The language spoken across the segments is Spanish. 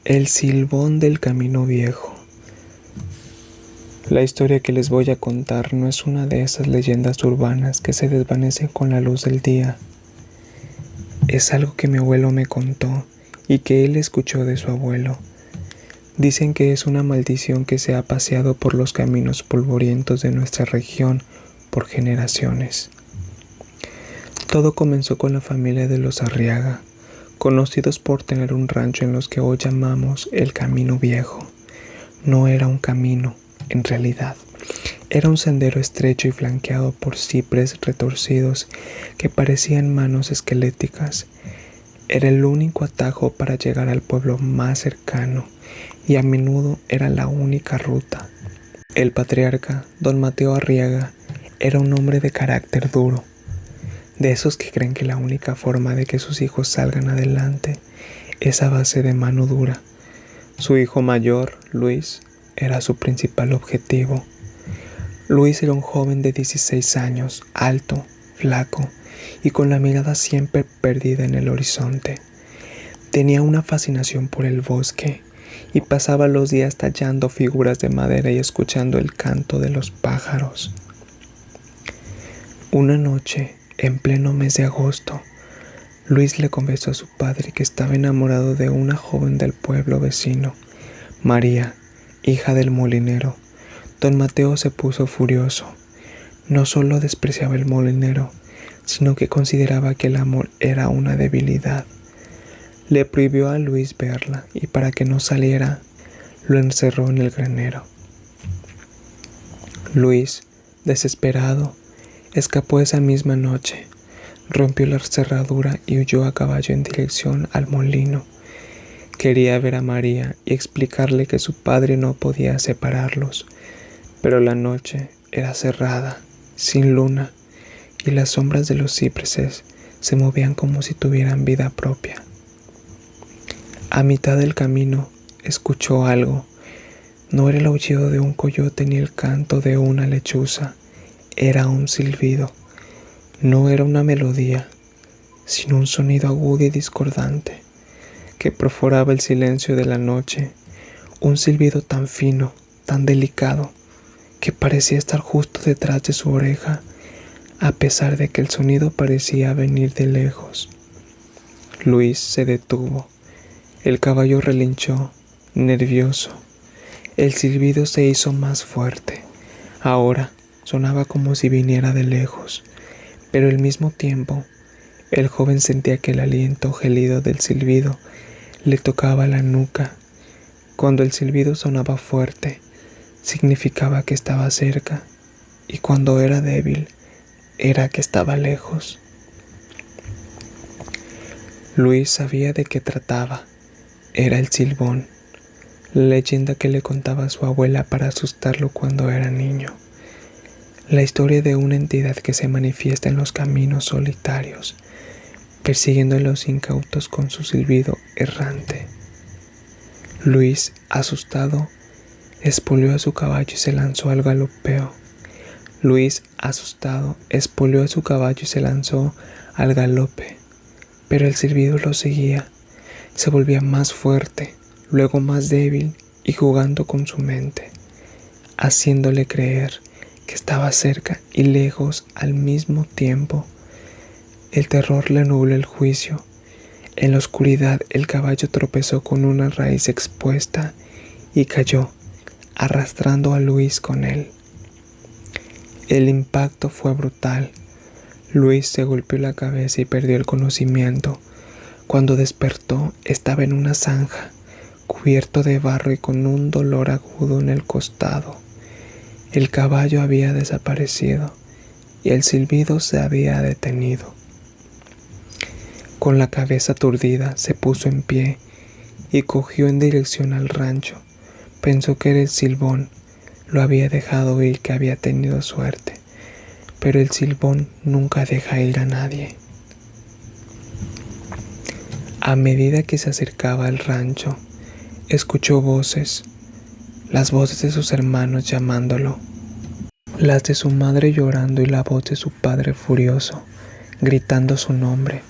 El silbón del camino viejo. La historia que les voy a contar no es una de esas leyendas urbanas que se desvanecen con la luz del día. Es algo que mi abuelo me contó y que él escuchó de su abuelo. Dicen que es una maldición que se ha paseado por los caminos polvorientos de nuestra región por generaciones. Todo comenzó con la familia de los Arriaga, conocidos por tener un rancho en los que hoy llamamos el Camino Viejo. No era un camino, en realidad. Era un sendero estrecho y flanqueado por cipreses retorcidos que parecían manos esqueléticas. Era el único atajo para llegar al pueblo más cercano y a menudo era la única ruta. El patriarca, don Mateo Arriaga, era un hombre de carácter duro, de esos que creen que la única forma de que sus hijos salgan adelante es a base de mano dura. Su hijo mayor, Luis, era su principal objetivo. Luis era un joven de 16 años, alto, flaco y con la mirada siempre perdida en el horizonte. Tenía una fascinación por el bosque y pasaba los días tallando figuras de madera y escuchando el canto de los pájaros. Una noche, en pleno mes de agosto, Luis le confesó a su padre que estaba enamorado de una joven del pueblo vecino, María, hija del molinero. Don Mateo se puso furioso. No solo despreciaba el molinero, sino que consideraba que el amor era una debilidad. Le prohibió a Luis verla y para que no saliera, lo encerró en el granero. Luis, desesperado, escapó esa misma noche, rompió la cerradura y huyó a caballo en dirección al molino. Quería ver a María y explicarle que su padre no podía separarlos, pero la noche era cerrada, sin luna, y las sombras de los cipreses se movían como si tuvieran vida propia. A mitad del camino escuchó algo. No era el aullido de un coyote ni el canto de una lechuza, era un silbido. No era una melodía, sino un sonido agudo y discordante que perforaba el silencio de la noche, un silbido tan fino, tan delicado, que parecía estar justo detrás de su oreja, a pesar de que el sonido parecía venir de lejos. Luis se detuvo. El caballo relinchó, nervioso. El silbido se hizo más fuerte. Ahora sonaba como si viniera de lejos, pero al mismo tiempo, el joven sentía que el aliento gélido del silbido le tocaba la nuca. Cuando el silbido sonaba fuerte, significaba que estaba cerca, y cuando era débil, era que estaba lejos. Luis sabía de qué trataba. Era el silbón, la leyenda que le contaba su abuela para asustarlo cuando era niño. La historia de una entidad que se manifiesta en los caminos solitarios, persiguiendo a los incautos con su silbido errante. Luis, asustado, espolió a su caballo y se lanzó al galopeo. Luis, asustado, espolió a su caballo y se lanzó al galope, pero el silbido lo seguía. Se volvía más fuerte, luego más débil y jugando con su mente, haciéndole creer que estaba cerca y lejos al mismo tiempo. El terror le nubló el juicio. En la oscuridad el caballo tropezó con una raíz expuesta y cayó, arrastrando a Luis con él. El impacto fue brutal. Luis se golpeó la cabeza y perdió el conocimiento. Cuando despertó estaba en una zanja, cubierto de barro y con un dolor agudo en el costado. El caballo había desaparecido y el silbido se había detenido. Con la cabeza aturdida se puso en pie y cogió en dirección al rancho. Pensó que era el silbón, lo había dejado oír que había tenido suerte, pero el silbón nunca deja ir a nadie. A medida que se acercaba al rancho, escuchó voces, las voces de sus hermanos llamándolo, las de su madre llorando y la voz de su padre furioso, gritando su nombre.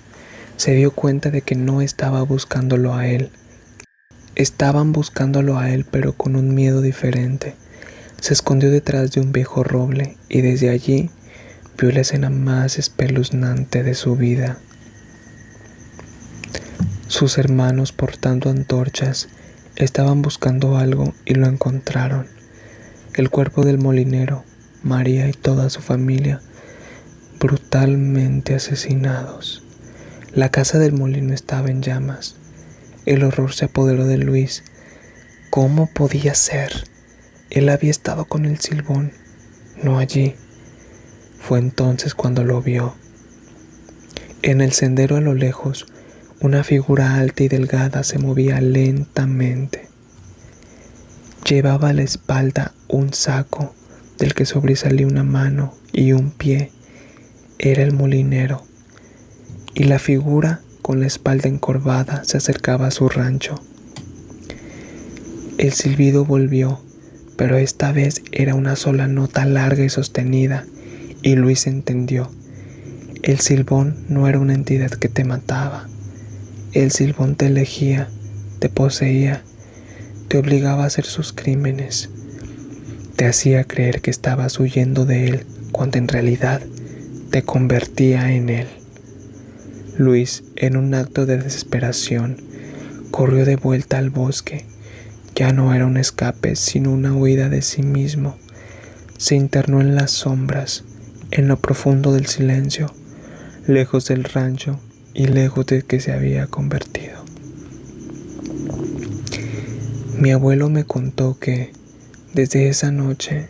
Se dio cuenta de que no estaba buscándolo a él, Estaban buscándolo a él, pero con un miedo diferente. Se escondió detrás de un viejo roble y desde allí vio la escena más espeluznante de su vida. Sus hermanos, portando antorchas, estaban buscando algo y lo encontraron. El cuerpo del molinero, María y toda su familia, brutalmente asesinados. La casa del molino estaba en llamas. El horror se apoderó de Luis. ¿Cómo podía ser? Él había estado con el Silbón, no allí. Fue entonces cuando lo vio. En el sendero a lo lejos, una figura alta y delgada se movía lentamente. Llevaba a la espalda un saco del que sobresalía una mano y un pie. Era el molinero. Y la figura, con la espalda encorvada, se acercaba a su rancho. El silbido volvió, pero esta vez era una sola nota larga y sostenida, y Luis entendió. El Silbón no era una entidad que te mataba. El Silbón te elegía, te poseía, te obligaba a hacer sus crímenes. Te hacía creer que estabas huyendo de él, cuando en realidad te convertía en él. Luis, en un acto de desesperación, corrió de vuelta al bosque. Ya no era un escape, sino una huida de sí mismo. Se internó en las sombras, en lo profundo del silencio, lejos del rancho y lejos de que se había convertido. Mi abuelo me contó que, desde esa noche,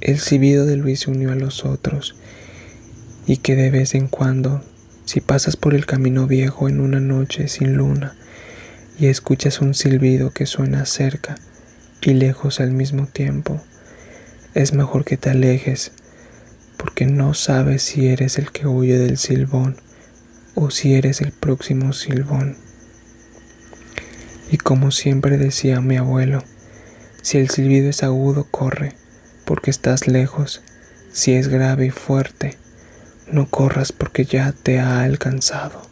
el silbido de Luis se unió a los otros y que de vez en cuando, si pasas por el camino viejo en una noche sin luna y escuchas un silbido que suena cerca y lejos al mismo tiempo, es mejor que te alejes, porque no sabes si eres el que huye del Silbón o si eres el próximo Silbón. Y como siempre decía mi abuelo, si el silbido es agudo, corre, porque estás lejos. Si es grave y fuerte, no corras porque ya te ha alcanzado.